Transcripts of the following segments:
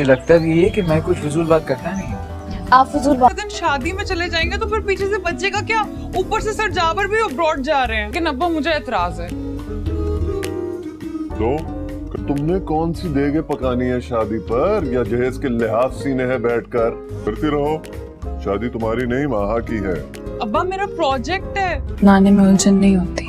लगता भी है कि मैं कुछ फजूल बात करता नहीं हूँ। आप फजूल बात। दिन शादी में चले जाएंगे तो फिर पीछे से बच्चे का क्या, ऊपर से सर जाबर भी अब्रॉड जा रहे हैं। लेकिन अब्बा मुझे एतराज है। तो तुमने कौन सी देगे पकानी है शादी पर, या जहेज के लिहाज सीने है बैठकर करती रहो। शादी तुम्हारी नहीं माहा की है। अब्बा मेरा प्रोजेक्ट है। नाने में उलझन नहीं होती।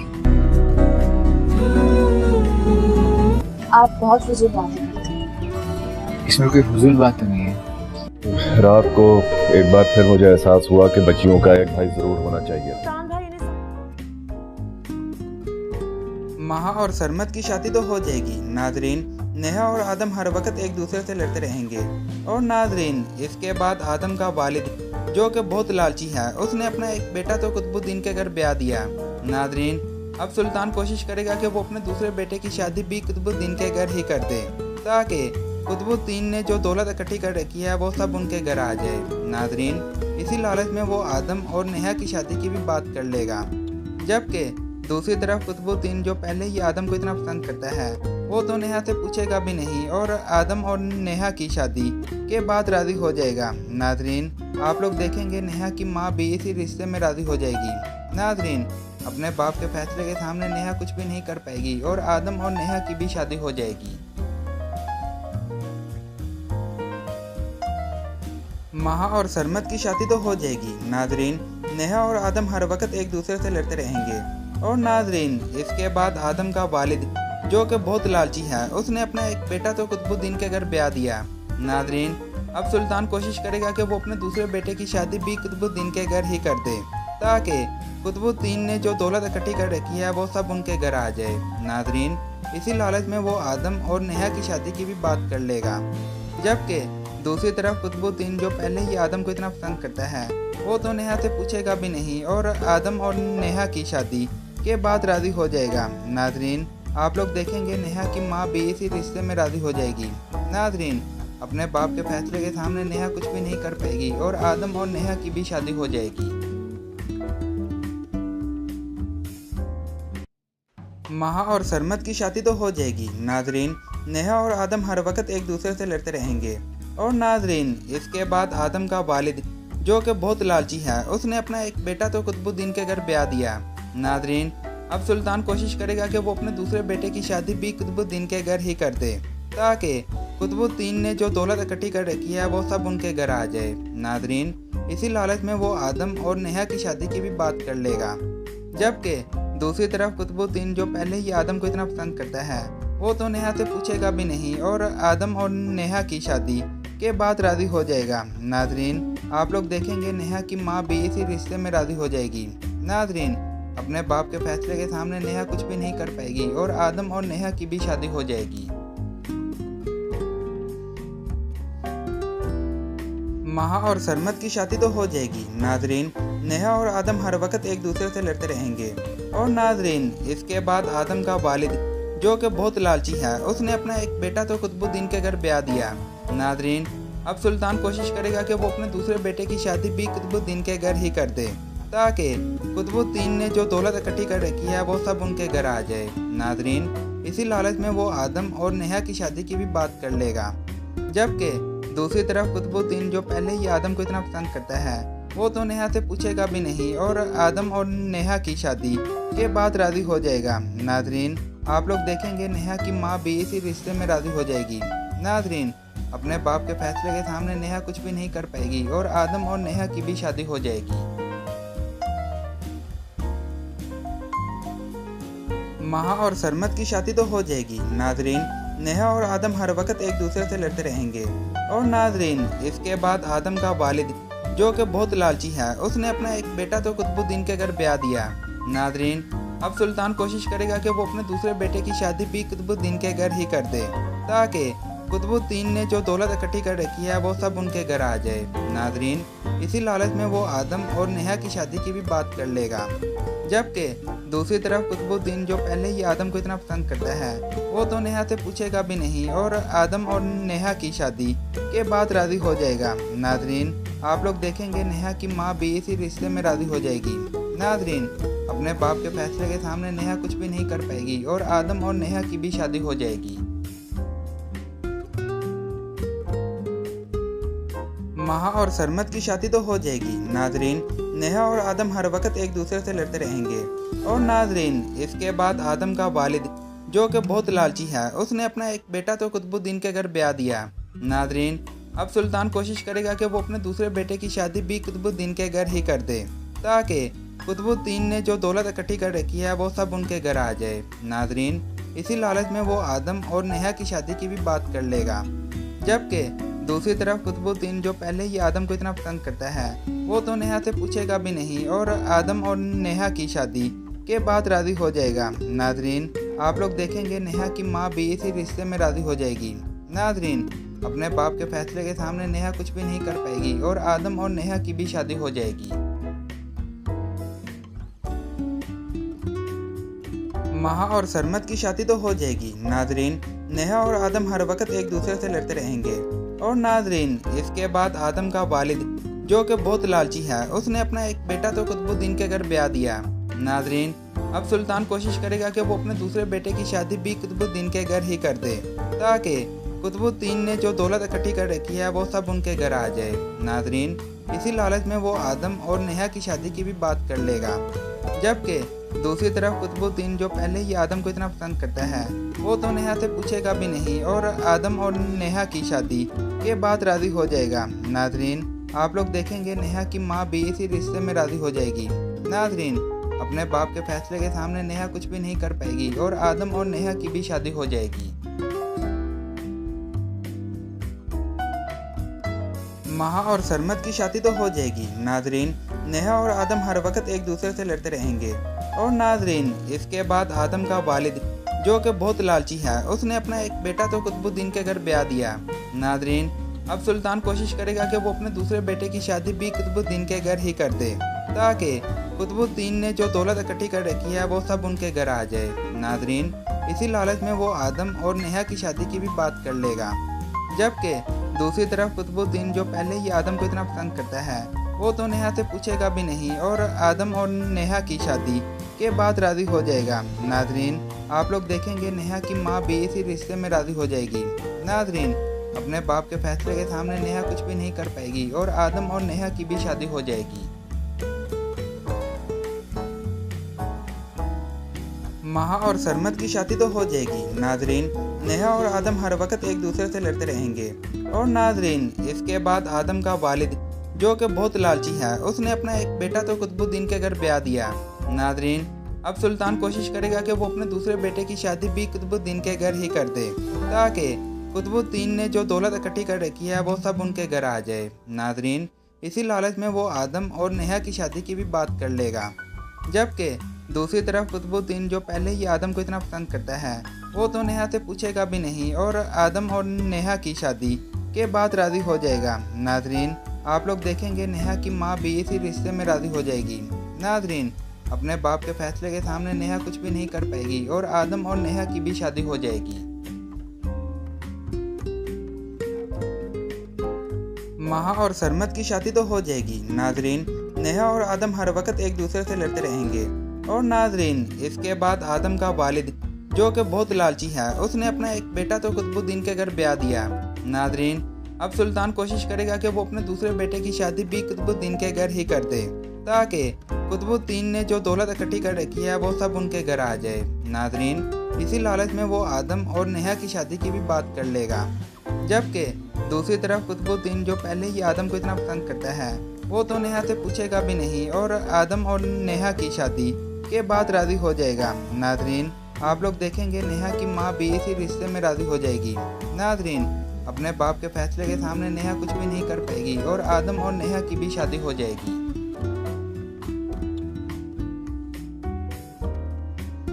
आप बहुत फजूल बातें करते हैं। इसमें कोई फजूल बात तो नहीं है। रात को एक बार फिर मुझे एहसास हुआ कि बच्चियों का एक भाई जरूर होना चाहिए। माहा और सरमत की शादी तो हो जाएगी नाजरीन। नेहा और आदम हर वक्त एक दूसरे से लड़ते रहेंगे। और नाजरीन, इसके बाद आदम का वालिद जो कि बहुत लालची है, उसने अपना एक बेटा तो कुतुबुद्दीन के घर ब्याह दिया। नाजरीन, अब सुल्तान कोशिश करेगा कि वो अपने दूसरे बेटे की शादी भी कुतुबुद्दीन के घर ही कर दे, ताकि कुतुबुद्दीन ने जो दौलत इकट्ठी कर रखी है वो सब उनके घर आ जाए। नाजरीन, इसी लालच में वो आदम और नेहा की शादी की भी बात कर लेगा। जबकि दूसरी तरफ कुतुबुद्दीन, जो पहले ही आदम को इतना पसंद करता है, वो तो नेहा से पूछेगा भी नहीं और आदम और नेहा की शादी के बाद राज़ी हो जाएगा। नाजरीन, आप लोग देखेंगे नेहा की माँ भी इसी रिश्ते में राज़ी हो जाएगी। नाजरीन, अपने बाप के फैसले के सामने नेहा कुछ भी नहीं कर पाएगी और आदम और नेहा की भी शादी हो जाएगी। माहा और सरमत की शादी तो हो जाएगी। नाजरीन, नेहा और आदम हर वक्त एक दूसरे से लड़ते रहेंगे। और नाजरीन, इसके बाद आदम का वालिद जो कि बहुत लालची है, उसने अपना एक बेटा तो कुतुबुद्दीन के घर ब्याह दिया। नाजरीन, अब सुल्तान कोशिश करेगा कि वो अपने दूसरे बेटे की शादी भी कुतुबुद्दीन के घर ही कर दे, ताकि कुतुबुद्दीन ने जो दौलत इकट्ठी कर रखी है वो सब उनके घर आ जाए। नाजरीन, इसी लालच में वो आदम और नेहा की शादी की भी बात कर लेगा। जबकि दूसरी तरफ कुतुबुद्दीन, जो पहले ही आदम को इतना पसंद करता है, वो तो नेहा से पूछेगा भी नहीं और आदम और नेहा की शादी के बाद राज़ी हो जाएगा। नाजरीन, आप लोग देखेंगे नेहा की माँ भी इसी रिश्ते में राज़ी हो जाएगी। नाजरीन, अपने बाप के फैसले के सामने नेहा कुछ भी नहीं कर पाएगी और आदम और नेहा की भी शादी हो जाएगी। माहा और सरमत की शादी तो हो जाएगी। नाजरीन, नेहा और आदम हर वक्त एक दूसरे से लड़ते रहेंगे। और नाजरीन, इसके बाद आदम का वालिद जो कि बहुत लालची है, उसने अपना एक बेटा तो कुतुबुद्दीन के घर ब्याह दिया। नाजरीन, अब सुल्तान कोशिश करेगा कि वो अपने दूसरे बेटे की शादी भी कुतुबुद्दीन के घर ही कर दे, ताकि कुतुबुद्दीन ने जो दौलत इकट्ठी कर रखी है वो सब उनके घर आ जाए। नाजरीन, इसी लालच में वो आदम और नेहा की शादी की भी बात कर लेगा। जबकि दूसरी तरफ कुतुबुद्दीन, जो पहले ही आदम को इतना पसंद करता है, वो तो नेहा से पूछेगा भी नहीं और आदम और नेहा की शादी के बाद राज़ी हो जाएगा। नाजरीन, आप लोग देखेंगे नेहा की माँ भी इसी रिश्ते में राज़ी हो जाएगी। नाजरीन, अपने बाप के फैसले के सामने नेहा कुछ भी नहीं कर पाएगी और आदम और नेहा की भी शादी हो जाएगी। माहा और सरमत की शादी तो हो जाएगी। नाजरीन, नेहा और आदम हर वक्त एक दूसरे से लड़ते रहेंगे। और नाजरीन, इसके बाद आदम का वालिद जो कि बहुत लालची है, उसने अपना एक बेटा तो कुतुबुद्दीन के घर ब्याह दिया। नाजरीन, अब सुल्तान कोशिश करेगा कि वो अपने दूसरे बेटे की शादी भी कुतुबुद्दीन के घर ही कर दे, ताकि कुतुबुद्दीन ने जो दौलत इकट्ठी कर रखी है वो सब उनके घर आ जाए। नाजरीन, इसी लालच में वो आदम और नेहा की शादी की भी बात कर लेगा। जबकि दूसरी तरफ कुतुबुद्दीन, जो पहले ही आदम को इतना पसंद करता है, वो तो नेहा से पूछेगा भी नहीं और आदम और नेहा की शादी के बाद राज़ी हो जाएगा। नाजरीन, आप लोग देखेंगे नेहा की माँ भी इसी रिश्ते में राज़ी हो जाएगी। नाजरीन, अपने बाप के फैसले के सामने नेहा कुछ भी नहीं कर पाएगी और आदम और नेहा की भी शादी हो जाएगी। माहा और सरमत की शादी तो हो जाएगी। नाजरीन, नेहा और आदम हर वक्त एक दूसरे से लड़ते रहेंगे। और नाजरीन, इसके बाद आदम का वालिद जो कि बहुत लालची है, उसने अपना एक बेटा तो कुतुबुद्दीन के घर ब्याह दिया। नाजरीन, अब सुल्तान कोशिश करेगा कि वो अपने दूसरे बेटे की शादी भी कुतुबुद्दीन के घर ही कर दे, ताकि कुतुबुद्दीन ने जो दौलत इकट्ठी कर रखी है वो सब उनके घर आ जाए। नाजरीन, इसी लालच में वो आदम और नेहा की शादी की भी बात कर लेगा। जबकि दूसरी तरफ कुतुबुद्दीन, जो पहले ही आदम को इतना पसंद करता है, वो तो नेहा से पूछेगा भी नहीं और आदम और नेहा की शादी के बाद राज़ी हो जाएगा। नाजरीन, आप लोग देखेंगे नेहा की माँ भी इसी रिश्ते में राज़ी हो जाएगी। नाजरीन, अपने बाप के फैसले के सामने नेहा कुछ भी नहीं कर पाएगी और आदम और नेहा की भी शादी हो जाएगी। महा और सरमत की शादी तो हो जाएगी। नाजरीन, नेहा और आदम हर वक्त एक दूसरे से लड़ते रहेंगे। और नाजरीन, इसके बाद आदम का वालिद जो कि बहुत लालची है, उसने अपना एक बेटा तो कुतुबुद्दीन के घर ब्याह दिया। नाजरीन, अब सुल्तान कोशिश करेगा कि वो अपने दूसरे बेटे की शादी भी कुतुबुद्दीन के घर ही कर दे, ताकि कुतुबुद्दीन ने जो दौलत इकट्ठी कर रखी है वो सब उनके घर आ जाए। नाजरीन, इसी लालच में वो आदम और नेहा की शादी की भी बात कर लेगा। जबकि दूसरी तरफ कुतुबुद्दीन, जो पहले ही आदम को इतना पसंद करता है, वो तो नेहा से पूछेगा भी नहीं और आदम और नेहा की शादी के बाद राज़ी हो जाएगा। नाजरीन, आप लोग देखेंगे नेहा की माँ भी इसी रिश्ते में राज़ी हो जाएगी। नाजरीन, अपने बाप के फैसले के सामने नेहा कुछ भी नहीं कर पाएगी और आदम और नेहा की भी शादी हो जाएगी। महा और सरमत की शादी तो हो जाएगी। नाजरीन, नेहा और आदम हर वक्त एक दूसरे से लड़ते रहेंगे। और नाजरीन, इसके बाद आदम का वालिद जो कि बहुत लालची है, उसने अपना एक बेटा तो कुतुबुद्दीन के घर ब्याह दिया। नाजरीन, अब सुल्तान कोशिश करेगा कि वो अपने दूसरे बेटे की शादी भी कुतुबुद्दीन के घर ही कर दे, ताकि कुतुबुद्दीन ने जो दौलत इकट्ठी कर रखी है वो सब उनके घर आ जाए। नाजरीन, इसी लालच में वो आदम और नेहा की शादी की भी बात कर लेगा। जबकि दूसरी तरफ कुतुबुद्दीन, जो पहले ही आदम को इतना पसंद करता है, वो तो नेहा से पूछेगा भी नहीं और आदम और नेहा की शादी के बाद राज़ी हो जाएगा। नाजरीन, आप लोग देखेंगे नेहा की माँ भी इसी रिश्ते में राज़ी हो जाएगी। नाजरीन, अपने बाप के फैसले के सामने नेहा कुछ भी नहीं कर पाएगी और आदम और नेहा की भी शादी हो जाएगी। महा और सरमत की शादी तो हो जाएगी। नाजरीन, नेहा और आदम हर वक्त एक दूसरे से लड़ते रहेंगे। और नाजरीन, इसके बाद आदम का वालिद जो कि बहुत लालची है, उसने अपना एक बेटा तो कुतुबुद्दीन के घर ब्याह दिया। नाजरीन, अब सुल्तान कोशिश करेगा कि वो अपने दूसरे बेटे की शादी भी कुतुबुद्दीन के घर ही कर दे, ताकि कुतुबुद्दीन ने जो दौलत इकट्ठी कर रखी है वो सब उनके घर आ जाए। नाजरीन, इसी लालच में वो आदम और नेहा की शादी की भी बात कर लेगा। जबकि दूसरी तरफ कुतुबुद्दीन, जो पहले ही आदम को इतना पसंद करता है, वो तो नेहा से पूछेगा भी नहीं और आदम और नेहा की शादी के बाद राज़ी हो जाएगा। नाजरीन, आप लोग देखेंगे नेहा की माँ भी इसी रिश्ते में राज़ी हो जाएगी। नाजरीन, अपने बाप के फैसले के सामने नेहा कुछ भी नहीं कर पाएगी और आदम और नेहा की भी शादी हो जाएगी। महा और सरमत की शादी तो हो जाएगी। नाजरीन, नेहा और आदम हर वक्त एक दूसरे से लड़ते रहेंगे। और नाजरीन, इसके बाद आदम का वालिद जो कि बहुत लालची है, उसने अपना एक बेटा तो कुतुबुद्दीन के घर ब्याह दिया। नाजरीन, अब सुल्तान कोशिश करेगा कि वो अपने दूसरे बेटे की शादी भी कुतुबुद्दीन के घर ही कर दे, ताकि कुतुबुद्दीन ने जो दौलत इकट्ठी कर रखी है वो सब उनके घर आ जाए। नाजरीन, इसी लालच में वो आदम और नेहा की शादी की भी बात कर लेगा। जबकि दूसरी तरफ कुतुबुद्दीन, जो पहले ही आदम को इतना पसंद करता है, वो तो नेहा से पूछेगा भी नहीं और आदम और नेहा की शादी के बाद राज़ी हो जाएगा। नाजरीन, आप लोग देखेंगे नेहा की माँ भी इसी रिश्ते में राज़ी हो जाएगी। नाजरीन, अपने बाप के फैसले के सामने नेहा कुछ भी नहीं कर पाएगी और आदम और नेहा की भी शादी हो जाएगी। महा और सरमत की शादी तो हो जाएगी। नाजरीन, नेहा और आदम हर वक्त एक दूसरे से लड़ते रहेंगे। और नाजरीन, इसके बाद आदम का वालिद जो कि बहुत लालची है, उसने अपना एक बेटा तो कुतुबुद्दीन के घर ब्याह दिया। नाजरीन, अब सुल्तान कोशिश करेगा कि वो अपने दूसरे बेटे की शादी भी कुतुबुद्दीन के घर ही कर दे, ताकि कुतुबुद्दीन ने जो दौलत इकट्ठी कर रखी है वो सब उनके घर आ जाए। नाजरीन, इसी लालच में वो आदम और नेहा की शादी की भी बात कर लेगा। जबकि दूसरी तरफ कुतुबुद्दीन, जो पहले ही आदम को इतना पसंद करता है, वो तो नेहा से पूछेगा भी नहीं और आदम और नेहा की शादी के बाद राज़ी हो जाएगा। नाजरीन, आप लोग देखेंगे नेहा की माँ भी इसी रिश्ते में राज़ी हो जाएगी। नाजरीन, अपने बाप के फैसले के सामने नेहा कुछ भी नहीं कर पाएगी और आदम और नेहा की भी शादी हो जाएगी।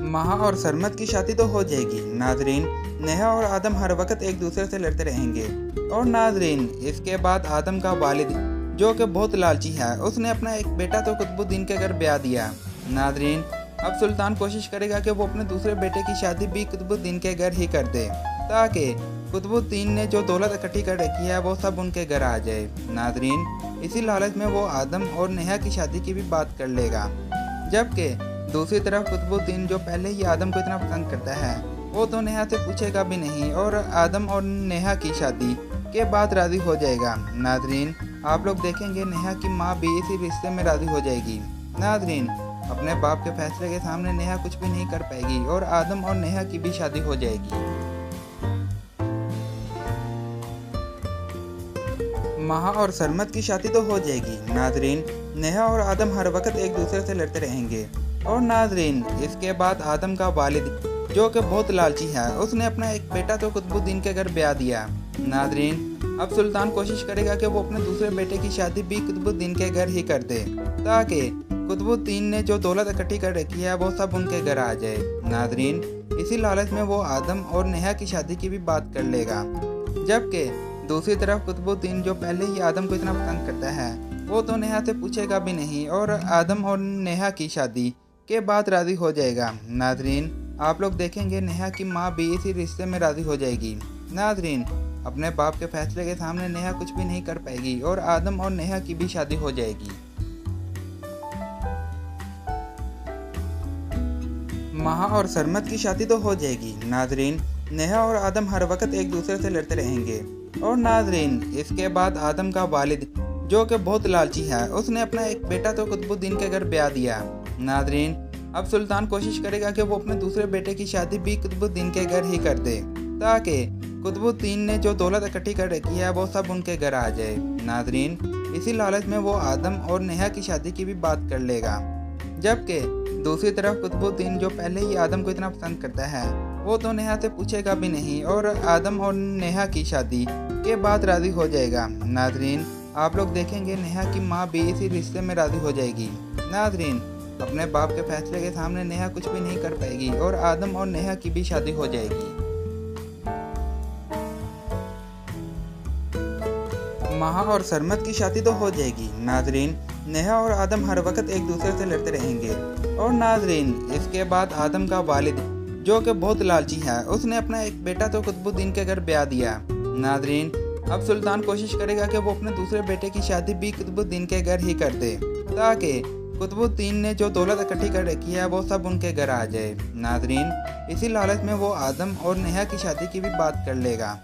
महा और सरमत की शादी तो हो जाएगी। नाजरीन, नेहा और आदम हर वक्त एक दूसरे से लड़ते रहेंगे। और नाजरीन, इसके बाद आदम का वालिद जो कि बहुत लालची है, उसने अपना एक बेटा तो कुतुबुद्दीन के घर ब्याह दिया। नाजरीन, अब सुल्तान कोशिश करेगा कि वो अपने दूसरे बेटे की शादी भी कुतुबुद्दीन के घर ही कर दे, ताकि कुतुबुद्दीन ने जो दौलत इकट्ठी कर रखी है वो सब उनके घर आ जाए। नाजरीन, इसी लालच में वो आदम और नेहा की शादी की भी बात कर लेगा। जबकि दूसरी तरफ कुतुबुद्दीन, जो पहले ही आदम को इतना पसंद करता है, वो तो नेहा से पूछेगा भी नहीं और आदम और नेहा की शादी के बाद राज़ी हो जाएगा। नाजरीन, आप लोग देखेंगे नेहा की माँ भी इसी रिश्ते में राजी हो जाएगी। नाजरीन, अपने बाप के फैसले के सामने नेहा कुछ भी नहीं कर पाएगी और आदम और नेहा की भी शादी हो जाएगी। महा और सरमत की शादी तो हो जाएगी। नाजरीन, नेहा और आदम हर वक्त एक दूसरे से लड़ते रहेंगे। और नाजरीन, इसके बाद आदम का वालिद जो कि बहुत लालची है, उसने अपना एक बेटा तो कुतुबुद्दीन के घर ब्याह दिया। नाजरीन, अब सुल्तान कोशिश करेगा कि वो अपने दूसरे बेटे की शादी भी कुतुबुद्दीन के घर ही कर दे, ताकि कुतुबुद्दीन ने जो दौलत इकट्ठी कर रखी है वो सब उनके घर आ जाए। नाजरीन, इसी लालच में वो आदम और नेहा की शादी की भी बात कर लेगा। जबकि दूसरी तरफ कुतुबुद्दीन जो पहले ही आदम को इतना पसंद करता है, वो तो नेहा से पूछेगा भी नहीं और आदम और नेहा की शादी के बाद राजी हो जाएगा। नाजरीन, आप लोग देखेंगे नेहा की माँ भी इसी रिश्ते में राजी हो जाएगी। नाजरीन, अपने बाप के फैसले के सामने नेहा कुछ भी नहीं कर पाएगी और आदम और नेहा की भी शादी हो जाएगी। महा और सरमत की शादी तो हो जाएगी। नाजरीन, नेहा और आदम हर वक्त एक दूसरे से लड़ते रहेंगे। और नाजरीन, इसके बाद आदम का वालिद जो कि बहुत लालची है, उसने अपना एक बेटा तो कुतुबुद्दीन के घर ब्याह दिया। नाजरीन, अब सुल्तान कोशिश करेगा कि वो अपने दूसरे बेटे की शादी भी कुतुबुद्दीन के घर ही कर दे, ताकि कुतुबुद्दीन ने जो दौलत इकट्ठी कर रखी है वो सब उनके घर आ जाए। नाजरीन, इसी लालच में वो आदम और नेहा की शादी की भी बात कर लेगा। जबकि दूसरी तरफ कुतुबुद्दीन जो पहले ही आदम को इतना पसंद करता है, वो तो नेहा से पूछेगा भी नहीं और आदम और नेहा की शादी के बाद राजी हो जाएगा। नाजरीन, आप लोग देखेंगे नेहा की माँ भी इसी रिश्ते में राजी हो जाएगी। नाजरीन, अपने बाप के फैसले के सामने नेहा कुछ भी नहीं कर पाएगी और आदम और नेहा की भी शादी हो जाएगी। महा और सरमत की शादी तो हो जाएगी। नाजरीन, नेहा और आदम हर वक्त एक दूसरे से लड़ते रहेंगे। और नाजरीन, इसके बाद आदम का वालिद जो कि बहुत लालची है, उसने अपना एक बेटा तो कुतुबुद्दीन के घर ब्याह दिया। नाजरीन, अब सुल्तान कोशिश करेगा कि वो अपने दूसरे बेटे की शादी भी कुतुबुद्दीन के घर ही कर दे, ताकि कुतुबुद्दीन ने जो दौलत इकट्ठी कर रखी है वो सब उनके घर आ जाए। नाजरीन, इसी लालच में वो आदम और नेहा की शादी की भी बात कर लेगा।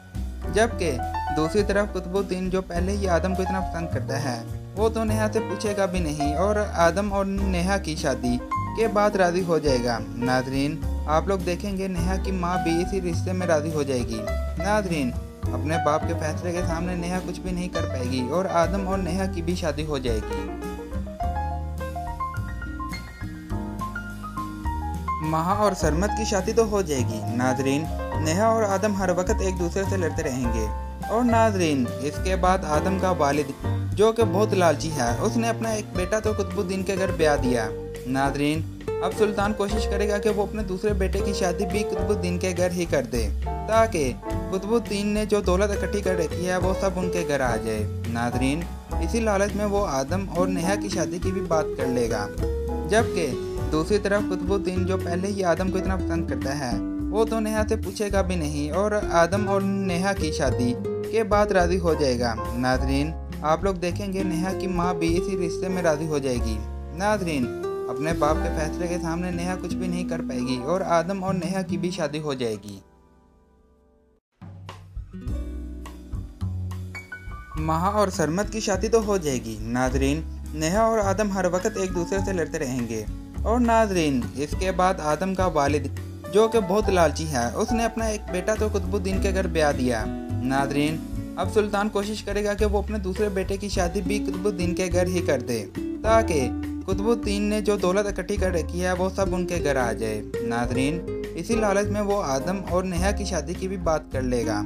जबकि दूसरी तरफ कुतुबुद्दीन जो पहले ही आदम को इतना पसंद करता है, वो तो नेहा से पूछेगा भी नहीं और आदम और नेहा की शादी के बाद राजी हो जाएगा। नाजरीन, आप लोग देखेंगे नेहा की माँ भी इसी रिश्ते में राजी हो जाएगी। नाजरीन, अपने बाप के फैसले के सामने नेहा कुछ भी नहीं कर पाएगी और आदम और नेहा की भी शादी हो जाएगी। महा और सरमत की शादी तो हो जाएगी। नाजरीन, नेहा और आदम हर वक्त एक दूसरे से लड़ते रहेंगे। और नाजरीन, इसके बाद आदम का वालिद जो कि बहुत लालची है, उसने अपना एक बेटा तो कुतुबुद्दीन के घर ब्याह दिया। नाजरीन, अब सुल्तान कोशिश करेगा कि वो अपने दूसरे बेटे की शादी भी कुतुबुद्दीन के घर ही कर दे, ताकि कुतुबुद्दीन ने जो दौलत इकट्ठी कर रखी है वो सब उनके घर आ जाए। नाजरीन, इसी लालच में वो आदम और नेहा की शादी की भी बात कर लेगा। जबकि दूसरी तरफ कुतुबुद्दीन जो पहले ही आदम को इतना पसंद करता है, वो तो नेहा से पूछेगा भी नहीं और आदम और नेहा की शादी के बाद राजी हो जाएगा। नाजरीन, आप लोग देखेंगे नेहा की माँ भी इसी रिश्ते में राजी हो जाएगी। नाजरीन, अपने बाप के फैसले के सामने नेहा कुछ भी नहीं कर पाएगी और आदम और नेहा की भी शादी हो जाएगी। महा और सरमत की शादी तो हो जाएगी। नाजरीन, नेहा और आदम हर वक्त एक दूसरे से लड़ते रहेंगे। और नाजरीन, इसके बाद आदम का वालिद जो कि बहुत लालची है, उसने अपना एक बेटा तो कुतुबुद्दीन के घर ब्याह दिया। नाजरीन, अब सुल्तान कोशिश करेगा कि वो अपने दूसरे बेटे की शादी भी कुतुबुद्दीन के घर ही कर दे, ताकि कुतुबुद्दीन ने जो दौलत इकट्ठी कर रखी है वो सब उनके घर आ जाए। नाजरीन, इसी लालच में वो आदम और नेहा की शादी की भी बात कर लेगा।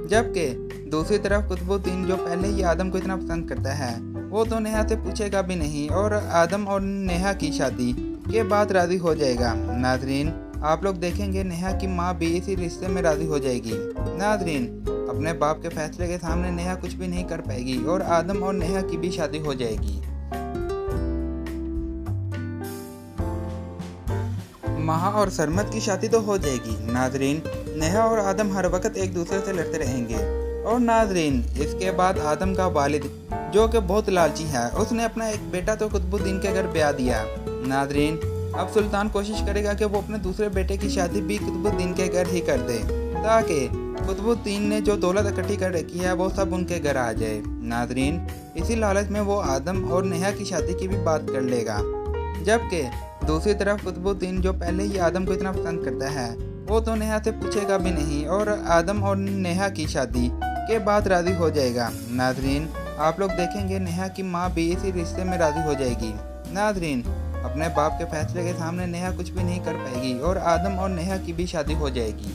जबकि दूसरी तरफ कुतुबुद्दीन जो पहले ही आदम को इतना पसंद करता है, वो तो नेहा से पूछेगा भी नहीं और आदम और नेहा की शादी के बाद राजी हो जाएगा। नाजरीन, आप लोग देखेंगे नेहा की माँ भी इसी रिश्ते में राजी हो जाएगी। नाजरीन, अपने बाप के फैसले के सामने नेहा कुछ भी नहीं कर पाएगी और आदम और नेहा की भी शादी हो जाएगी। महा और सरमत की शादी तो हो जाएगी। नाजरीन, नेहा और आदम हर वक्त एक दूसरे से लड़ते रहेंगे। और नाजरीन, इसके बाद आदम का वालिद जो कि बहुत लालची है, उसने अपना एक बेटा तो कुतुबुद्दीन के घर ब्याह दिया। नाजरीन, अब सुल्तान कोशिश करेगा कि वो अपने दूसरे बेटे की शादी भी कुतुबुद्दीन के घर ही कर दे, ताकि कुतुबुद्दीन ने जो दौलत इकट्ठी कर रखी है वो सब उनके घर आ जाए। नाजरीन, इसी लालच में वो आदम और नेहा की शादी की भी बात कर लेगा। जबकि दूसरी तरफ कुतुबुद्दीन जो पहले ही आदम को इतना पसंद करता है वो तो नेहा से पूछेगा भी नहीं और आदम और नेहा की शादी के बाद राजी हो जाएगा। नाजरीन, आप लोग देखेंगे नेहा की माँ भी इसी रिश्ते में राजी हो जाएगी। नाजरीन, अपने बाप के फैसले के सामने नेहा कुछ भी नहीं कर पाएगी और आदम और नेहा की भी शादी हो जाएगी।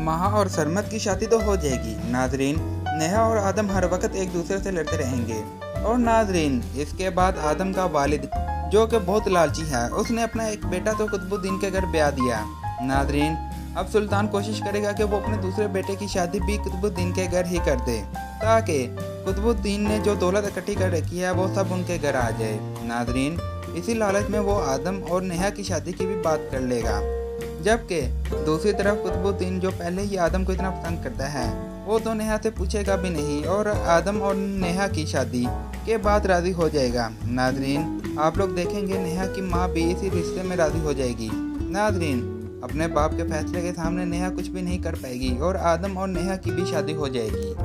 महा और सरमत की शादी तो हो जाएगी। नाजरीन, नेहा और आदम हर वक्त एक दूसरे से लड़ते रहेंगे। और नाजरीन, इसके बाद आदम का वालिद जो कि बहुत लालची है उसने अपना एक बेटा तो कुतुबुद्दीन के घर ब्याह दिया। नाजरीन, अब सुल्तान कोशिश करेगा कि वो अपने दूसरे बेटे की शादी भी कुतुबुद्दीन के घर ही कर दे ताकि कुतुबुद्दीन ने जो दौलत इकट्ठी कर रखी है वो सब उनके घर आ जाए। नाजरीन, इसी लालच में वो आदम और नेहा की शादी की भी बात कर लेगा। जबकि दूसरी तरफ कुतुबुद्दीन जो पहले ही आदम को इतना पसंद करता है वो तो नेहा से पूछेगा भी नहीं और आदम और नेहा की शादी के बाद राजी हो जाएगा। नाजरीन, आप लोग देखेंगे नेहा की माँ भी इसी रिश्ते में राजी हो जाएगी। नाजरीन, अपने बाप के फैसले के सामने नेहा कुछ भी नहीं कर पाएगी और आदम और नेहा की भी शादी हो जाएगी।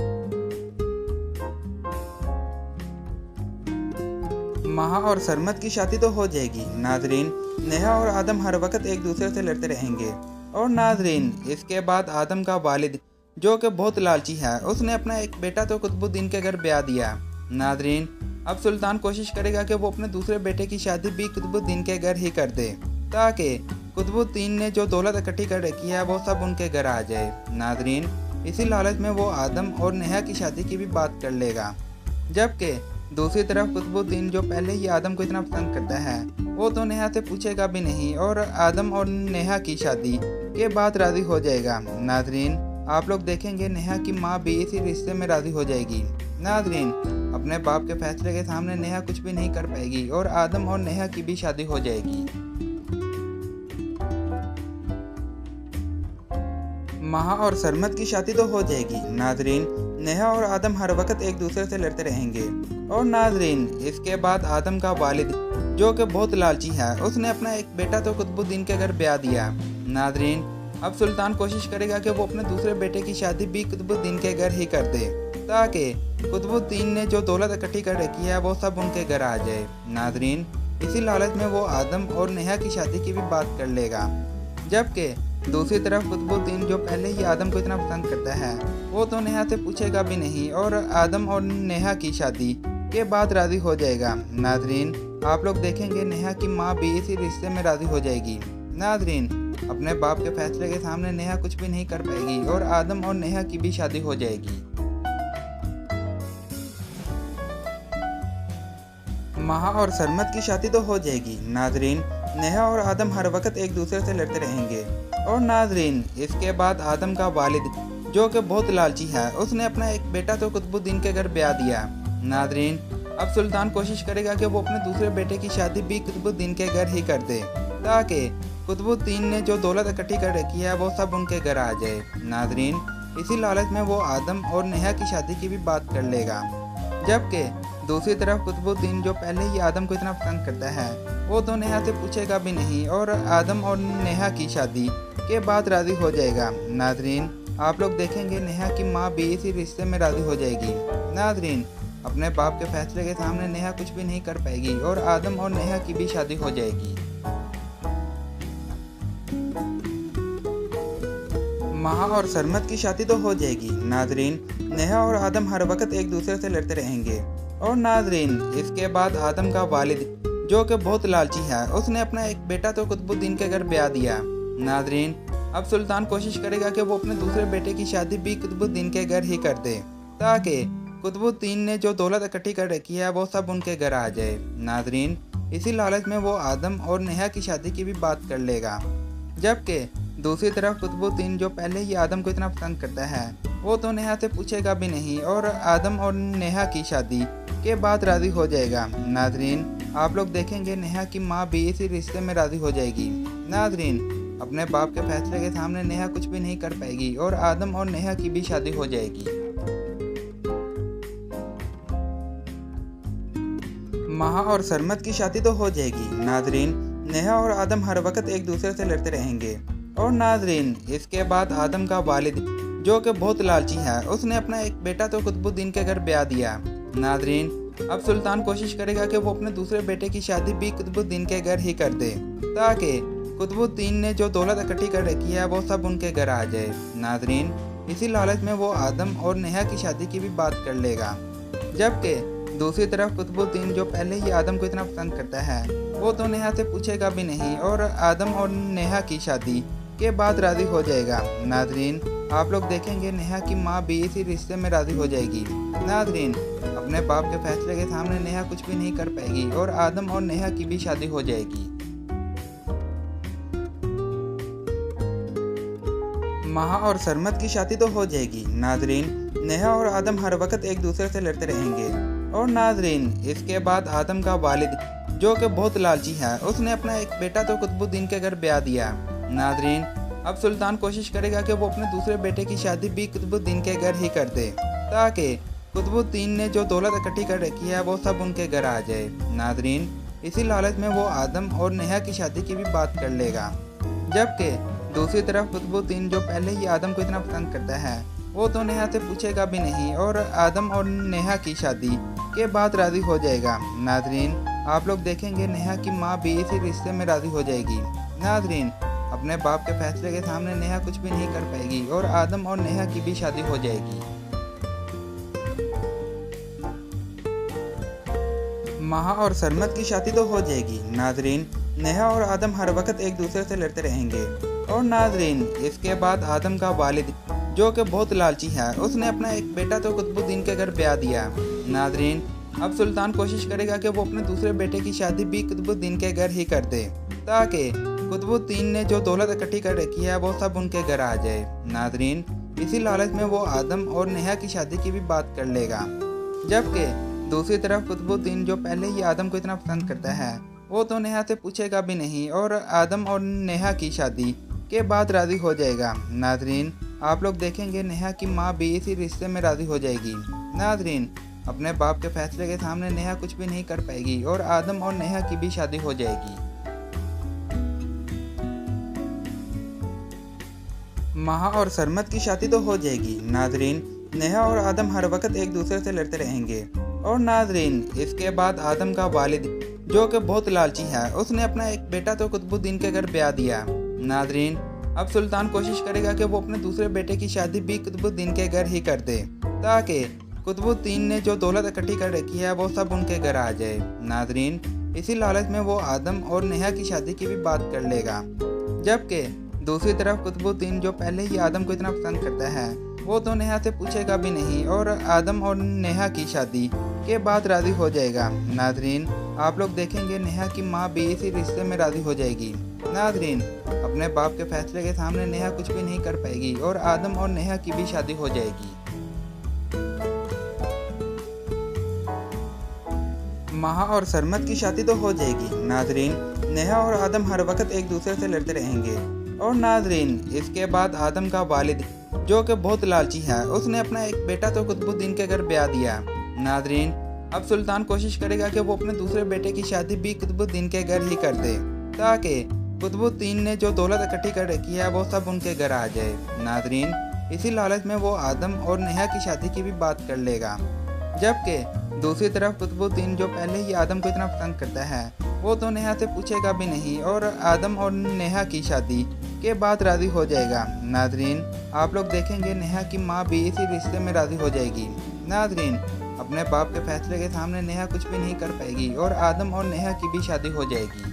महा और सरमत की शादी तो हो जाएगी। नाजरीन, नेहा और आदम हर वक्त एक दूसरे से लड़ते रहेंगे। और नाजरीन, इसके बाद आदम का वालिद जो कि बहुत लालची है उसने अपना एक बेटा तो कुतुबुद्दीन के घर ब्याह दिया। नाजरीन, अब सुल्तान कोशिश करेगा कि वो अपने दूसरे बेटे की शादी भी कुतुबुद्दीन के घर ही कर दे ताकि कुतुबुद्दीन ने जो दौलत इकट्ठी कर रखी है वो सब उनके घर आ जाए। नाजरीन, इसी लालच में वो आदम और नेहा की शादी की भी बात कर लेगा। जबकि दूसरी तरफ कुतुबुद्दीन जो पहले ही आदम को इतना पसंद करता है वो तो नेहा से पूछेगा भी नहीं और आदम और नेहा की शादी के बाद राजी हो जाएगा। नाजरीन, आप लोग देखेंगे नेहा की माँ भी इसी रिश्ते में राजी हो जाएगी। नाजरीन, अपने बाप के फैसले के सामने नेहा कुछ भी नहीं कर पाएगी और आदम और नेहा की भी शादी हो जाएगी। महा और सरमत की शादी तो हो जाएगी। नाजरीन, नेहा और आदम हर वक्त एक दूसरे से लड़ते रहेंगे। और नाजरीन, इसके बाद आदम का वालिद जो कि बहुत लालची है उसने अपना एक बेटा तो कुतुबुद्दीन के घर ब्याह दिया। नाजरीन, अब सुल्तान कोशिश करेगा कि वो अपने दूसरे बेटे की शादी भी कुतुबुद्दीन के घर ही कर दे ताकि कुतुबुद्दीन ने जो दौलत इकट्ठी कर रखी है वो सब उनके घर आ जाए। नाजरीन, इसी लालच में वो आदम और नेहा की शादी की भी बात कर लेगा। जबकि दूसरी तरफ कुतुबुद्दीन जो पहले ही आदम को इतना पसंद करता है वो तो नेहा से पूछेगा भी नहीं और आदम और नेहा की शादी के बाद राजी हो जाएगा। नाजरीन, आप लोग देखेंगे नेहा की माँ भी इसी रिश्ते में राजी हो जाएगी। नाजरीन, अपने बाप के फैसले के सामने नेहा कुछ भी नहीं कर पाएगी और आदम और नेहा की भी शादी हो जाएगी। महा और सरमत की शादी तो हो जाएगी। नाजरीन, नेहा और आदम हर वक्त एक दूसरे से लड़ते रहेंगे। और नाजरीन, इसके बाद आदम का वालिद जो कि बहुत लालची है उसने अपना एक बेटा तो कुतुबुद्दीन के घर ब्याह दिया। नाजरीन, अब सुल्तान कोशिश करेगा कि वो अपने दूसरे बेटे की शादी भी कुतुबुद्दीन के घर ही कर दे ताकि कुतुबुद्दीन ने जो दौलत इकट्ठी कर रखी है वो सब उनके घर आ जाए। नाजरीन, इसी लालच में वो आदम और नेहा की शादी की भी बात कर लेगा। जबकि दूसरी तरफ कुतुबुद्दीन जो पहले ही आदम को इतना पसंद करता है वो तो नेहा से पूछेगा भी नहीं और आदम और नेहा की शादी के बाद राजी हो जाएगा। नाजरीन, आप लोग देखेंगे नेहा की माँ भी इसी रिश्ते में राजी हो जाएगी। नाजरीन, अपने बाप के फैसले के सामने नेहा कुछ भी नहीं कर पाएगी और आदम और नेहा की भी शादी हो जाएगी। महा और सरमत की शादी तो हो जाएगी। नाजरीन, नेहा और आदम हर वक्त एक दूसरे से लड़ते रहेंगे। और नाजरीन, इसके बाद आदम का वालिद जो कि बहुत लालची है उसने अपना एक बेटा तो कुतुबुद्दीन के घर ब्याह दिया। नाजरीन, अब सुल्तान कोशिश करेगा कि वो अपने दूसरे बेटे की शादी भी कुतुबुद्दीन के घर ही कर दे ताकि कुतुबुद्दीन ने जो दौलत इकट्ठी कर रखी है वो सब उनके घर आ जाए। नाजरीन, इसी लालच में वो आदम और नेहा की शादी की भी बात कर लेगा। जबकि दूसरी तरफ कुतुबुद्दीन जो पहले ही आदम को इतना पसंद करता है वो तो नेहा से पूछेगा भी नहीं और आदम और नेहा की शादी के बाद राजी हो जाएगा। नाजरीन, आप लोग देखेंगे नेहा की माँ भी इसी रिश्ते में राजी हो जाएगी। नाजरीन, अपने बाप के फैसले के सामने नेहा कुछ भी नहीं कर पाएगी और आदम और नेहा की भी शादी हो जाएगी। महा और सरमत की शादी तो हो जाएगी। नाजरीन, नेहा और आदम हर वक्त एक दूसरे से लड़ते रहेंगे। और नाजरीन, इसके बाद आदम का वालिद जो कि बहुत लालची है, उसने अपना एक बेटा तो कुतुबुद्दीन के घर ब्याह दिया। नाजरीन, अब सुल्तान कोशिश करेगा कि वो अपने दूसरे बेटे की शादी भी कुतुबुद्दीन के घर ही कर दे, ताकि कुतुबुद्दीन ने जो दौलत इकट्ठी कर रखी है वो सब उनके घर आ जाए। नाजरीन, इसी लालच में वो आदम और नेहा की शादी की भी बात कर लेगा। जबकि दूसरी तरफ कुतुबुद्दीन, जो पहले ही आदम को इतना पसंद करता है, वो तो नेहा से पूछेगा भी नहीं और आदम और नेहा की शादी के बाद राजी हो जाएगा। नाजरीन, आप लोग देखेंगे नेहा की माँ भी इसी रिश्ते में राजी हो जाएगी। नाजरीन, अपने बाप के फैसले के सामने नेहा कुछ भी नहीं कर पाएगी और आदम और नेहा की भी शादी हो जाएगी। महा और सरमत की शादी तो हो जाएगी। नाजरीन, नेहा और आदम हर वक्त एक दूसरे से लड़ते रहेंगे। और नाजरीन, इसके बाद आदम का वालिद जो कि बहुत लालची है, उसने अपना एक बेटा तो कुतुबुद्दीन के घर ब्याह दिया। नाजरीन, अब सुल्तान कोशिश करेगा कि वो अपने दूसरे बेटे की शादी भी कुतुबुद्दीन के घर ही कर दे, ताकि कुतुबुद्दीन ने जो दौलत इकट्ठी कर रखी है वो सब उनके घर आ जाए। नाजरीन, इसी लालच में वो आदम और नेहा की शादी की भी बात कर लेगा। जबकि दूसरी तरफ कुतुबुद्दीन, जो पहले ही आदम को इतना पसंद करता है, वो तो नेहा से पूछेगा भी नहीं और आदम और नेहा की शादी के बाद राजी हो जाएगा। नाजरीन, आप लोग देखेंगे नेहा की माँ भी इसी रिश्ते में राजी हो जाएगी। नाजरीन, अपने बाप के फैसले के सामने नेहा कुछ भी नहीं कर पाएगी और आदम और नेहा की भी शादी हो जाएगी। महा और सरमत की शादी तो हो जाएगी। नाजरीन, नेहा और आदम हर वक्त एक दूसरे से लड़ते रहेंगे। और नाजरीन, इसके बाद आदम का वालिद जो कि बहुत लालची है, उसने अपना एक बेटा तो कुतुबुद्दीन के घर ब्याह दिया। नाजरीन, अब सुल्तान कोशिश करेगा कि वो अपने दूसरे बेटे की शादी भी कुतुबुद्दीन के घर ही कर दे, ताकि कुतुबुद्दीन ने जो दौलत इकट्ठी कर रखी है वो सब उनके घर आ जाए। नाजरीन, इसी लालच में वो आदम और नेहा की शादी की भी बात कर लेगा। जबकि दूसरी तरफ कुतुबुद्दीन, जो पहले ही आदम को इतना पसंद करता है, वो तो नेहा से पूछेगा भी नहीं और आदम और नेहा की शादी के बाद राजी हो जाएगा। नाजरीन, आप लोग देखेंगे नेहा की माँ भी इसी रिश्ते में राजी हो जाएगी। नाजरीन, अपने बाप के फैसले के सामने नेहा कुछ भी नहीं कर पाएगी और आदम और नेहा की भी शादी हो जाएगी। महा और सरमत की शादी तो हो जाएगी। नाजरीन, नेहा और आदम हर वक्त एक दूसरे से लड़ते रहेंगे। और नाजरीन, इसके बाद आदम का वालिद जो कि बहुत लालची है, उसने अपना एक बेटा तो कुतुबुद्दीन के घर ब्याह दिया। नाजरीन, अब सुल्तान कोशिश करेगा कि वो अपने दूसरे बेटे की शादी भी कुतुबुद्दीन के घर ही कर दे, ताकि कुतुबुद्दीन ने जो दौलत इकट्ठी कर रखी है वो सब उनके घर आ जाए। नाजरीन, इसी लालच में वो आदम और नेहा की शादी की भी बात कर लेगा। जबकि दूसरी तरफ कुतुबुद्दीन, जो पहले ही आदम को इतना पसंद करता है, वो तो नेहा से पूछेगा भी नहीं और आदम और नेहा की शादी के बाद राजी हो जाएगा। नाजरीन, आप लोग देखेंगे नेहा की माँ भी इसी रिश्ते में राजी हो जाएगी। नाजरीन, अपने बाप के फैसले के सामने नेहा कुछ भी नहीं कर पाएगी और आदम और नेहा की भी शादी हो जाएगी। महा और सरमत की शादी तो हो जाएगी। नाजरीन, नेहा और आदम हर वक्त एक दूसरे से लड़ते रहेंगे। और नाजरीन, इसके बाद आदम का वालिद जो कि बहुत लालची है, उसने अपना एक बेटा तो कुतुबुद्दीन के घर ब्याह दिया। नाजरीन, अब सुल्तान कोशिश करेगा कि वो अपने दूसरे बेटे की शादी भी कुतुबुद्दीन के घर ही कर दे, ताकि कुतुबुद्दीन ने जो दौलत इकट्ठी कर रखी है वो सब उनके घर आ जाए। नाजरीन, इसी लालच में वो आदम और नेहा की शादी की भी बात कर लेगा। जबकि दूसरी तरफ कुतुबुद्दीन, जो पहले ही आदम को इतना पसंद करता है, वो तो नेहा से पूछेगा भी नहीं और आदम और नेहा की शादी के बाद राजी हो जाएगा। नाजरीन, आप लोग देखेंगे नेहा की माँ भी इसी रिश्ते में राजी हो जाएगी। नाजरीन, अपने बाप के फैसले के सामने नेहा कुछ भी नहीं कर पाएगी और आदम और नेहा की भी शादी हो जाएगी।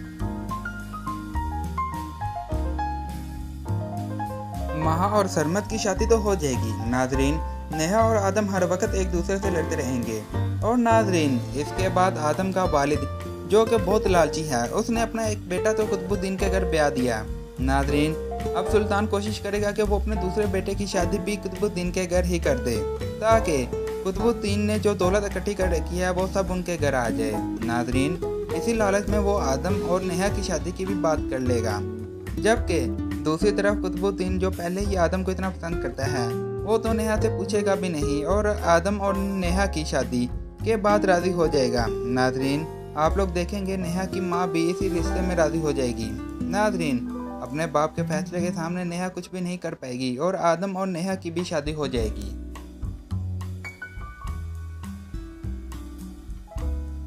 महा और सरमत की शादी तो हो जाएगी। नाजरीन, नेहा और आदम हर वक्त एक दूसरे से लड़ते रहेंगे। और नाजरीन, इसके बाद आदम का वालिद जो कि बहुत लालची है, उसने अपना एक बेटा तो कुतुबुद्दीन के घर ब्याह दिया। नाजरीन, अब सुल्तान कोशिश करेगा कि वो अपने दूसरे बेटे की शादी भी कुतुबुद्दीन के घर ही कर दे, ताकि कुतुबुद्दीन ने जो दौलत इकट्ठी कर रखी है वो सब उनके घर आ जाए। नाजरीन, इसी लालच में वो आदम और नेहा की शादी की भी बात कर लेगा। जबकि दूसरी तरफ कुतुबुद्दीन, जो पहले ही आदम को इतना पसंद करता है, वो तो नेहा से पूछेगा भी नहीं और आदम और नेहा की शादी के बाद राजी हो जाएगा। नाजरीन, आप लोग देखेंगे नेहा की माँ भी इसी रिश्ते में राजी हो जाएगी। नाजरीन, अपने बाप के फैसले के सामने नेहा कुछ भी नहीं कर पाएगी और आदम और नेहा की भी शादी हो जाएगी।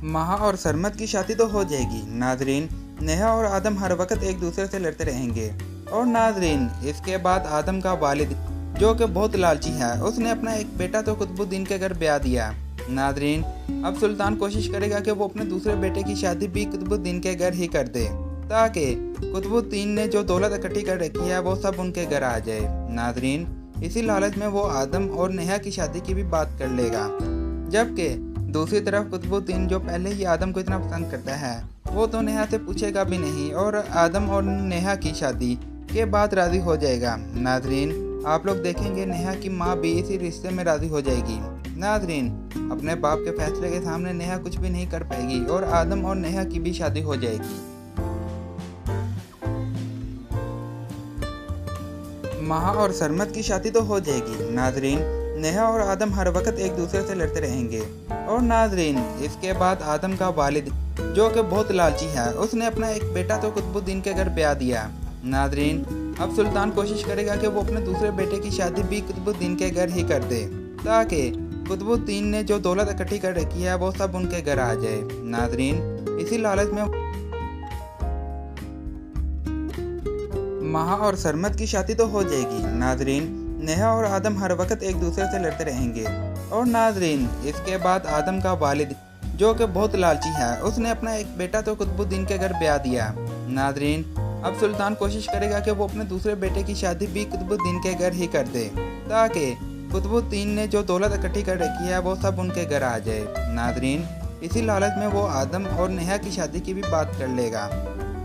महा और सरमत की शादी तो हो जाएगी। नाजरीन, नेहा और आदम हर वक्त एक दूसरे से लड़ते रहेंगे। और नाजरीन, इसके बाद आदम का वालिद जो कि बहुत लालची है, उसने अपना एक बेटा तो कुतुबुद्दीन के घर ब्याह दिया। नाजरीन, अब सुल्तान कोशिश करेगा कि वो अपने दूसरे बेटे की शादी भी कुतुबुद्दीन के घर ही कर दे, ताकि कुतुबुद्दीन ने जो दौलत इकट्ठी कर रखी है वो सब उनके घर आ जाए। नाजरीन, इसी लालच में वो आदम और नेहा की शादी की भी बात कर लेगा। जबकि दूसरी तरफ कुतुबुद्दीन जो पहले ही आदम को इतना पसंद करता है, वो तो नेहा से पूछेगा भी नहीं और आदम और नेहा की शादी के बाद राजी हो जाएगा। नाजरीन, आप लोग देखेंगे नेहा की माँ भी इसी रिश्ते में राजी हो जाएगी। नाजरीन, अपने बाप के फैसले के सामने नेहा कुछ भी नहीं कर पाएगी और आदम और नेहा की भी शादी हो जाएगी। महा और सरमत की शादी तो हो जाएगी। नाजरीन, नेहा और आदम हर वक्त एक दूसरे से लड़ते रहेंगे। और नाजरीन, इसके बाद आदम का वालिद जो कि बहुत लालची है, उसने अपना एक बेटा तो कुतुबुद्दीन के घर ब्याह दिया। नाजरीन, अब सुल्तान कोशिश करेगा कि वो अपने दूसरे बेटे की शादी भी कुतुबुद्दीन के घर ही कर दे, ताकि कुतुबुद्दीन ने जो दौलत इकट्ठी कर रखी है वो सब उनके घर आ जाए। नाजरीन, इसी लालच में महा और सरमत की शादी तो हो जाएगी। नाजरीन, नेहा और आदम हर वक्त एक दूसरे से लड़ते रहेंगे। और नाजरीन, इसके बाद आदम का वालिद जो कि बहुत लालची है, उसने अपना एक बेटा तो कुतुबुद्दीन के घर ब्याह दिया। नाजरीन, अब सुल्तान कोशिश करेगा कि वो अपने दूसरे बेटे की शादी भी कुतुबुद्दीन के घर ही कर दे, ताकि कुतुबुद्दीन ने जो दौलत इकट्ठी कर रखी है वो सब उनके घर आ जाए। नाजरीन, इसी लालच में वो आदम और नेहा की शादी की भी बात कर लेगा।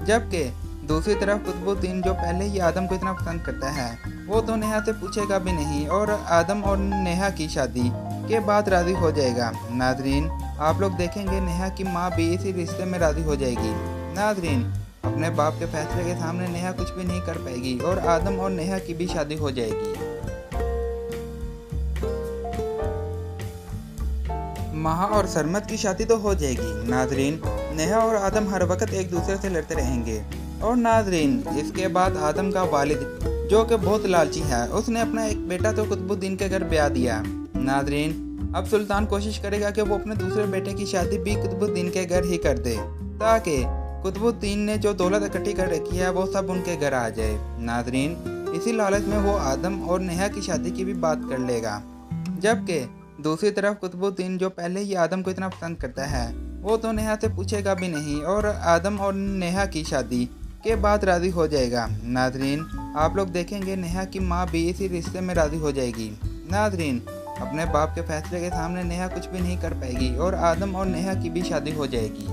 जबकि दूसरी तरफ कुतुबुद्दीन जो पहले ही आदम को इतना पसंद करता है, वो तो नेहा से पूछेगा भी नहीं और आदम और नेहा की शादी के बाद राजी हो जाएगा। नाजरीन, आप लोग देखेंगे नेहा की माँ भी इसी रिश्ते में राजी हो जाएगी। नाजरीन, अपने बाप के फैसले के सामने नेहा कुछ भी नहीं कर पाएगी और आदम और नेहा की भी शादी हो जाएगी। महा और सरमत की शादी तो हो जाएगी। नाजरीन, नेहा और आदम हर वक्त एक दूसरे से लड़ते रहेंगे। और नाजरीन, इसके बाद आदम का वालिद जो कि बहुत लालची है, उसने अपना एक बेटा तो कुतुबुद्दीन के घर ब्याह दिया। नाजरीन, अब सुल्तान कोशिश करेगा कि वो अपने दूसरे बेटे की शादी भी कुतुबुद्दीन के घर ही कर दे, ताकि कुतुबुद्दीन ने जो दौलत इकट्ठी कर रखी है वो सब उनके घर आ जाए। नाजरीन, इसी लालच में वो आदम और नेहा की शादी की भी बात कर लेगा। जबकि दूसरी तरफ कुतुबुद्दीन जो पहले ही आदम को इतना पसंद करता है, वो तो नेहा से पूछेगा भी नहीं और आदम और नेहा की शादी के बाद राजी हो जाएगा। नाजरीन, आप लोग देखेंगे नेहा की माँ भी इसी रिश्ते में राजी हो जाएगी। नाजरीन, अपने बाप के फैसले के सामने नेहा कुछ भी नहीं कर पाएगी और आदम और नेहा की भी शादी हो जाएगी।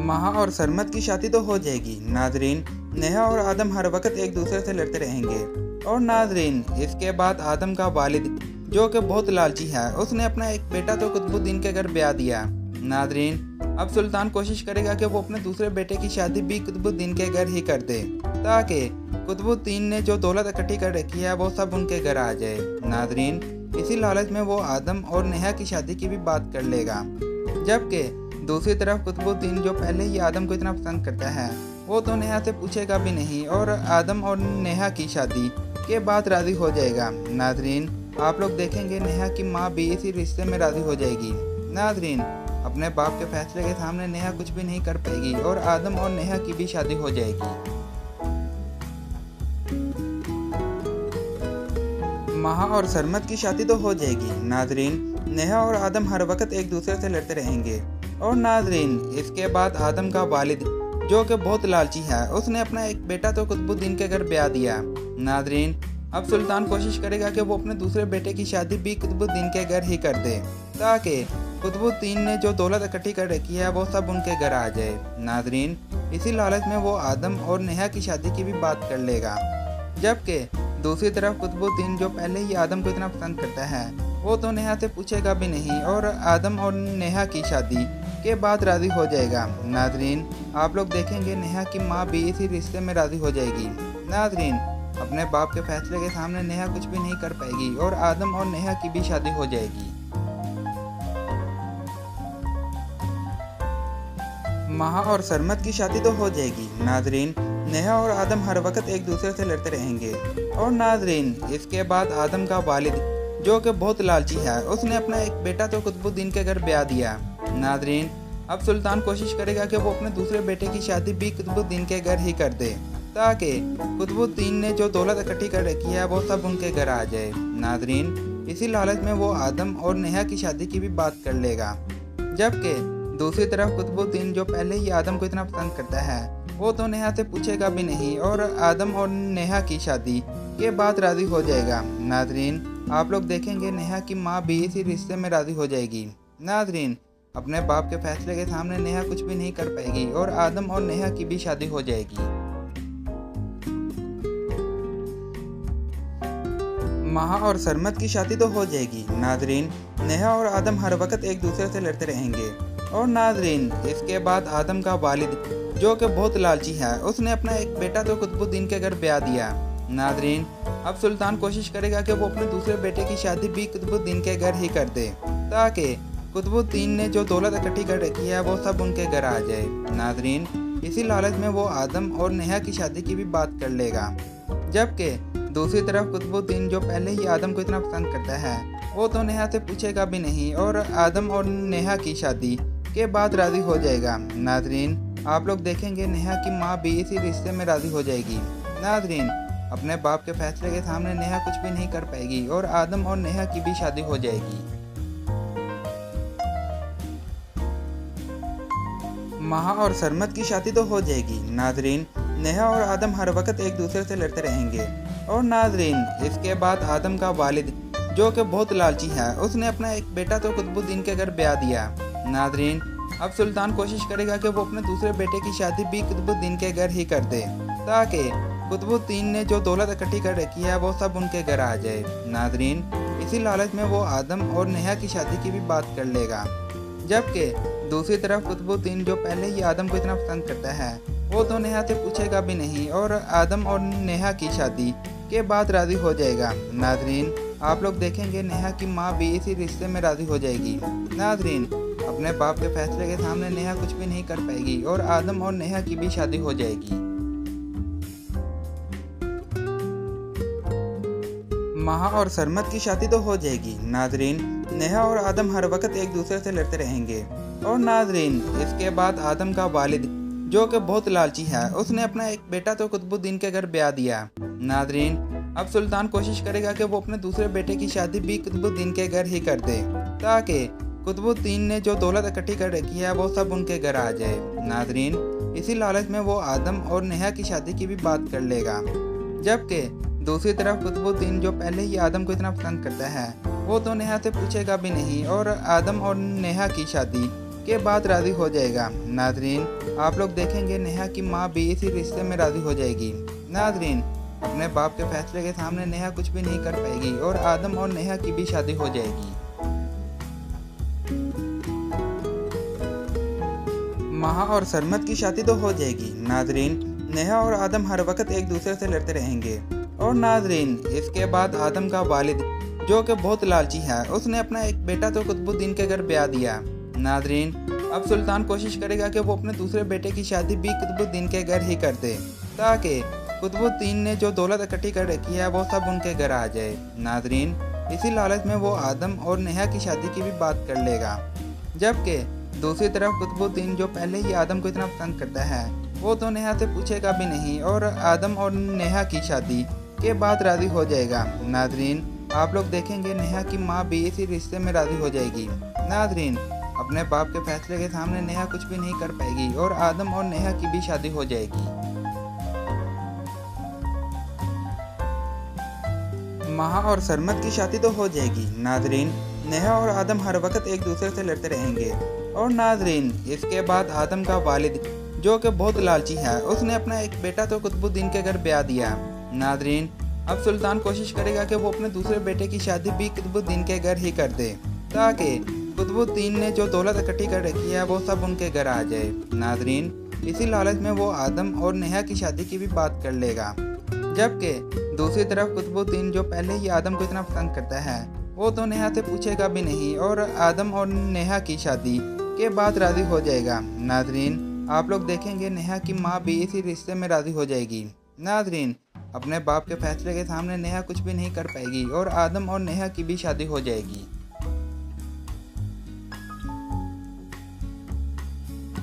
महा और सरमत की शादी तो हो जाएगी। नाजरीन, नेहा और आदम हर वक्त एक दूसरे से लड़ते रहेंगे। और नाजरीन, इसके बाद आदम का वालिद जो कि बहुत लालची है, उसने अपना एक बेटा तो कुतुबुद्दीन के घर ब्याह दिया। नाजरीन, अब सुल्तान कोशिश करेगा कि वो अपने दूसरे बेटे की शादी भी कुतुबुद्दीन के घर ही कर दे, ताकि कुतुबुद्दीन ने जो दौलत इकट्ठी कर रखी है वो सब उनके घर आ जाए। नाजरीन, इसी लालच में वो आदम और नेहा की शादी की भी बात कर लेगा। जबकि दूसरी तरफ कुतुबुद्दीन जो पहले ही आदम को इतना पसंद करता है, वो तो नेहा से पूछेगा भी नहीं और आदम और नेहा की शादी के बाद राजी हो जाएगा। नाजरीन, आप लोग देखेंगे नेहा की माँ भी इसी रिश्ते में राजी हो जाएगी। नाजरीन, अपने बाप के फैसले के सामने नेहा कुछ भी नहीं कर पाएगी और आदम और नेहा की भी शादी हो जाएगी। महा और सरमत की शादी तो हो जाएगी। नाजरीन, नेहा और आदम हर वक्त एक दूसरे से लड़ते रहेंगे। और नाजरीन, इसके बाद आदम का वालिद जो कि बहुत लालची है, उसने अपना एक बेटा तो कुतुबुद्दीन के घर ब्याह दिया। नाजरीन, अब सुल्तान कोशिश करेगा कि वो अपने दूसरे बेटे की शादी भी कुतुबुद्दीन के घर ही कर दे, ताकि कुतुबुद्दीन ने जो दौलत इकट्ठी कर रखी है वो सब उनके घर आ जाए। नाजरीन, इसी लालच में वो आदम और नेहा की शादी की भी बात कर लेगा। जबकि दूसरी तरफ कुतुबुद्दीन जो पहले ही आदम को इतना पसंद करता है, वो तो नेहा से पूछेगा भी नहीं और आदम और नेहा की शादी के बाद राजी हो जाएगा। नाजरीन, आप लोग देखेंगे नेहा की माँ भी इसी रिश्ते में राजी हो जाएगी। नाजरीन, अपने बाप के फैसले के सामने नेहा कुछ भी नहीं कर पाएगी और आदम और नेहा की भी शादी हो जाएगी। महा और सरमत की शादी तो हो जाएगी। नाजरीन, नेहा और आदम हर वक्त एक दूसरे से लड़ते रहेंगे। और नाजरीन, इसके बाद आदम का वालिद जो कि बहुत लालची है, उसने अपना एक बेटा तो कुतुबुद्दीन के घर ब्याह दिया। नाजरीन, अब सुल्तान कोशिश करेगा कि वो अपने दूसरे बेटे की शादी भी कुतुबुद्दीन के घर ही कर दे, ताकि कुतुबुद्दीन ने जो दौलत इकट्ठी कर रखी है वो सब उनके घर आ जाए। नाजरीन, इसी लालच में वो आदम और नेहा की शादी की भी बात कर लेगा। जबकि दूसरी तरफ कुतुबुद्दीन जो पहले ही आदम को इतना पसंद करता है, वो तो नेहा से पूछेगा भी नहीं और आदम और नेहा की शादी के बाद राजी हो जाएगा। नाजरीन, आप लोग देखेंगे नेहा की माँ भी इसी रिश्ते में राजी हो जाएगी। नाजरीन, अपने बाप के फैसले के सामने नेहा कुछ भी नहीं कर पाएगी और आदम और नेहा की भी शादी हो जाएगी। महा और सरमत की शादी तो हो जाएगी। नाजरीन, नेहा और आदम हर वक्त एक दूसरे से लड़ते रहेंगे। और नाजरीन, इसके बाद आदम का वालिद जो कि बहुत लालची है, उसने अपना एक बेटा तो कुतुबुद्दीन के घर ब्याह दिया। नाजरीन, अब सुल्तान कोशिश करेगा कि वो अपने दूसरे बेटे की शादी भी कुतुबुद्दीन के घर ही कर दे, ताकि कुतुबुद्दीन ने जो दौलत इकट्ठी कर रखी है वो सब उनके घर आ जाए। नाजरीन, इसी लालच में वो आदम और नेहा की शादी की भी बात कर लेगा। जबकि दूसरी तरफ कुतुबुद्दीन जो पहले ही आदम को इतना पसंद करता है, वो तो नेहा से पूछेगा भी नहीं और आदम और नेहा की शादी के बाद राजी हो जाएगा। नाजरीन, आप लोग देखेंगे नेहा की माँ भी इसी रिश्ते में राजी हो जाएगी। नाजरीन, अपने बाप के फैसले के सामने नेहा कुछ भी नहीं कर पाएगी और आदम और नेहा की भी शादी हो जाएगी। महा और सरमत की शादी तो हो जाएगी। नाजरीन, नेहा और आदम हर वक्त एक दूसरे से लड़ते रहेंगे। और नाजरीन, इसके बाद आदम का वालिद जो कि बहुत लालची है, उसने अपना एक बेटा तो कुतुबुद्दीन के घर ब्याह दिया। नाजरीन, अब सुल्तान कोशिश करेगा कि वो अपने दूसरे बेटे की शादी भी कुतुबुद्दीन के घर ही कर दे, ताकि कुतुबुद्दीन ने जो दौलत इकट्ठी कर रखी है वो सब उनके घर आ जाए। नाजरीन, इसी लालच में वो आदम और नेहा की शादी की भी बात कर लेगा। जबकि दूसरी तरफ कुतुबुद्दीन जो पहले ही आदम को इतना पसंद करता है, वो तो नेहा से पूछेगा भी नहीं और आदम और नेहा की शादी के बाद राजी हो जाएगा। नाजरीन, आप लोग देखेंगे नेहा की माँ भी इसी रिश्ते में राजी हो जाएगी। नाजरीन, अपने बाप के फैसले के सामने नेहा कुछ भी नहीं कर पाएगी और आदम और नेहा की भी शादी हो जाएगी। महा और सरमत की शादी तो हो जाएगी। नाजरीन, नेहा और आदम हर वक्त एक दूसरे से लड़ते रहेंगे। और नाजरीन, इसके बाद आदम का वालिद जो कि बहुत लालची है, उसने अपना एक बेटा तो कुतुबुद्दीन के घर ब्याह दिया। नाजरीन, अब सुल्तान कोशिश करेगा कि वो अपने दूसरे बेटे की शादी भी कुतुबुद्दीन के घर ही कर दे, ताकि कुतुबुद्दीन ने जो दौलत इकट्ठी कर रखी है वो सब उनके घर आ जाए। नाजरीन, इसी लालच में वो आदम और नेहा की शादी की भी बात कर लेगा। जबकि दूसरी तरफ कुतुबुद्दीन जो पहले ही आदम को इतना पसंद करता है, वो तो नेहा से पूछेगा भी नहीं और आदम और नेहा की शादी के बाद राजी हो जाएगा। नाजरीन, आप लोग देखेंगे नेहा की माँ भी इसी रिश्ते में राजी हो जाएगी। नाजरीन, अपने बाप के फैसले के सामने नेहा कुछ भी नहीं कर पाएगी और आदम और नेहा की भी शादी हो जाएगी। महा और सरमत की शादी तो हो जाएगी। नाजरीन, नेहा और आदम हर वक्त एक दूसरे से लड़ते रहेंगे। और नाजरीन, इसके बाद आदम का वालिद जो कि बहुत लालची है, उसने अपना एक बेटा तो कुतुबुद्दीन के घर ब्याह दिया। नाजरीन, अब सुल्तान कोशिश करेगा कि वो अपने दूसरे बेटे की शादी भी कुतुबुद्दीन के घर ही कर दे, ताकि कुतुबुद्दीन ने जो दौलत इकट्ठी कर रखी है वो सब उनके घर आ जाए। नाजरीन, इसी लालच में वो आदम और नेहा की शादी की भी बात कर लेगा। जबकि दूसरी तरफ कुतुबुद्दीन जो पहले ही आदम को इतना पसंद करता है, वो तो नेहा से पूछेगा भी नहीं और आदम और नेहा की शादी के बाद राजी हो जाएगा। नाजरीन, आप लोग देखेंगे नेहा की माँ भी इसी रिश्ते में राजी हो जाएगी। नाजरीन, अपने बाप के फैसले के सामने नेहा कुछ भी नहीं कर पाएगी और आदम और नेहा की भी शादी हो जाएगी। महा और सरमत की शादी तो हो जाएगी। नाजरीन, नेहा और आदम हर वक्त एक दूसरे से लड़ते रहेंगे। और नाजरीन, इसके बाद आदम का वालिद जो कि बहुत लालची है, उसने अपना एक बेटा तो कुतुबुद्दीन के घर ब्याह दिया। नाजरीन, अब सुल्तान कोशिश करेगा कि वो अपने दूसरे बेटे की शादी भी कुतुबुद्दीन के घर ही कर दे, ताकि कुतुबुद्दीन ने जो दौलत इकट्ठी कर रखी है वो सब उनके घर आ जाए। नाजरीन, इसी लालच में वो आदम और नेहा की शादी की भी बात कर लेगा। जबकि दूसरी तरफ कुतुबुद्दीन जो पहले ही आदम को इतना पसंद करता है, वो तो नेहा से पूछेगा भी नहीं और आदम और नेहा की शादी के बाद राजी हो जाएगा। नाजरीन, आप लोग देखेंगे नेहा की माँ भी इसी रिश्ते में राजी हो जाएगी। नाजरीन, अपने बाप के फैसले के सामने नेहा कुछ भी नहीं कर पाएगी और आदम और नेहा की भी शादी हो जाएगी।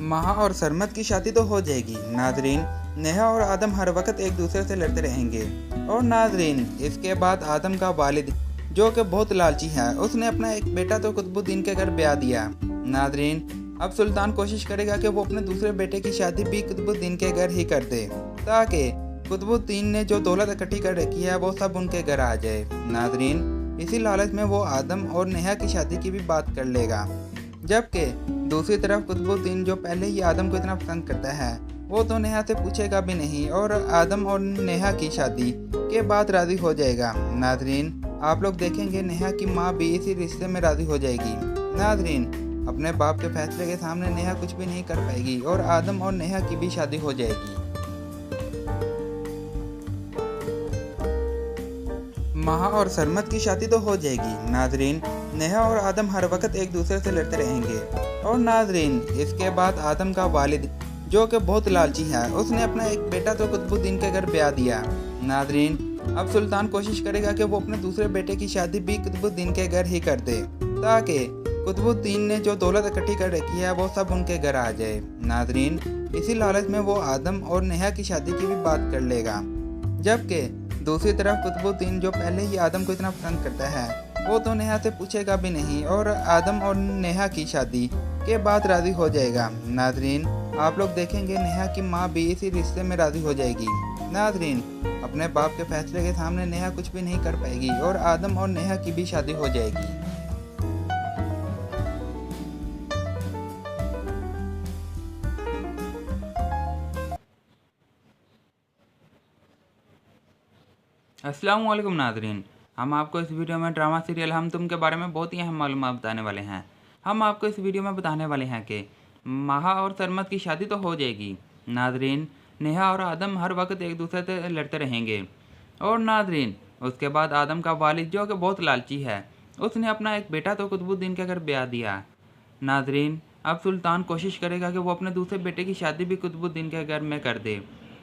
महा और सरमत की शादी तो हो जाएगी। नाजरीन, नेहा और आदम हर वक्त एक दूसरे से लड़ते रहेंगे। और नाजरीन, इसके बाद आदम का वालिद जो कि बहुत लालची है, उसने अपना एक बेटा तो कुतुबुद्दीन के घर ब्याह दिया। नाजरीन, अब सुल्तान कोशिश करेगा कि वो अपने दूसरे बेटे की शादी भी कुतुबुद्दीन के घर ही कर दे, ताकि कुतुबुद्दीन ने जो दौलत इकट्ठी कर रखी है वो सब उनके घर आ जाए। नाजरीन, इसी लालच में वो आदम और नेहा की शादी की भी बात कर लेगा। जबकि दूसरी तरफ कुतुबुद्दीन जो पहले ही आदम को इतना पसंद करता है, वो तो नेहा से पूछेगा भी नहीं और आदम और नेहा की शादी के बाद राजी हो जाएगा। नाजरीन, आप लोग देखेंगे नेहा की माँ भी इसी रिश्ते में राजी हो जाएगी। नाजरीन, अपने बाप के फैसले के सामने नेहा कुछ भी नहीं कर पाएगी और आदम और नेहा की भी शादी हो जाएगी। महा और सरमत की शादी तो हो जाएगी। नाजरीन, नेहा और आदम हर वक्त एक दूसरे से लड़ते रहेंगे। और नाजरीन, इसके बाद आदम का वालिद जो कि बहुत लालची है, उसने अपना एक बेटा तो कुतुबुद्दीन के घर ब्याह दिया। नाजरीन, अब सुल्तान कोशिश करेगा कि वो अपने दूसरे बेटे की शादी भी कुतुबुद्दीन के घर ही कर दे, ताकि कुतुबुद्दीन ने जो दौलत इकट्ठी कर रखी है वो सब उनके घर आ जाए। नाजरीन, इसी लालच में वो आदम और नेहा की शादी की भी बात कर लेगा। जबकि दूसरी तरफ कुतुबुद्दीन जो पहले ही आदम को इतना पसंद करता है, वो तो नेहा से पूछेगा भी नहीं और आदम और नेहा की शादी के बाद राजी हो जाएगा। नाजरीन, आप लोग देखेंगे नेहा की माँ भी इसी रिश्ते में राजी हो जाएगी। नाजरीन, अपने बाप के फैसले के सामने नेहा कुछ भी नहीं कर पाएगी और आदम और नेहा की भी शादी हो जाएगी। अस्सलाम वालेकुम नाजरीन, हम आपको इस वीडियो में ड्रामा सीरियल हम तुम के बारे में बहुत ही अहम मालूमात बताने वाले हैं। हम आपको इस वीडियो में बताने वाले हैं कि महा और सरमत की शादी तो हो जाएगी। नाजरीन, नेहा और आदम हर वक्त एक दूसरे से लड़ते रहेंगे। और नाजरीन, उसके बाद आदम का वालिद जो कि बहुत लालची है, उसने अपना एक बेटा तो कुतुबुद्दीन के घर ब्याह दिया। नाजरीन, अब सुल्तान कोशिश करेगा कि वो अपने दूसरे बेटे की शादी भी कुतुबुद्दीन के घर में कर दे,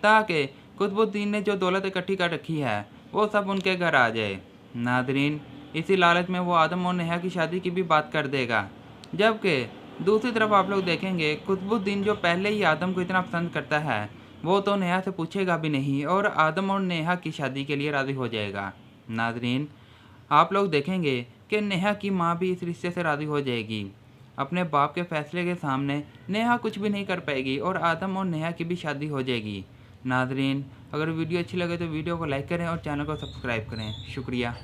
ताकि कुतुबुद्दीन ने जो दौलत इकट्ठी कर रखी है वो सब उनके घर आ जाए। नाजरीन, इसी लालच में वो आदम और नेहा की शादी की भी बात कर देगा। जबकि दूसरी तरफ आप लोग देखेंगे कुतुबुद्दीन जो पहले ही आदम को इतना पसंद करता है, वो तो नेहा से पूछेगा भी नहीं और आदम और नेहा की शादी के लिए राज़ी हो जाएगा। नाजरीन, आप लोग देखेंगे कि नेहा की माँ भी इस रिश्ते से राज़ी हो जाएगी। अपने बाप के फैसले के सामने नेहा कुछ भी नहीं कर पाएगी और आदम और नेहा की भी शादी हो जाएगी। नाजरीन, अगर वीडियो अच्छी लगे तो वीडियो को लाइक करें और चैनल को सब्सक्राइब करें। शुक्रिया।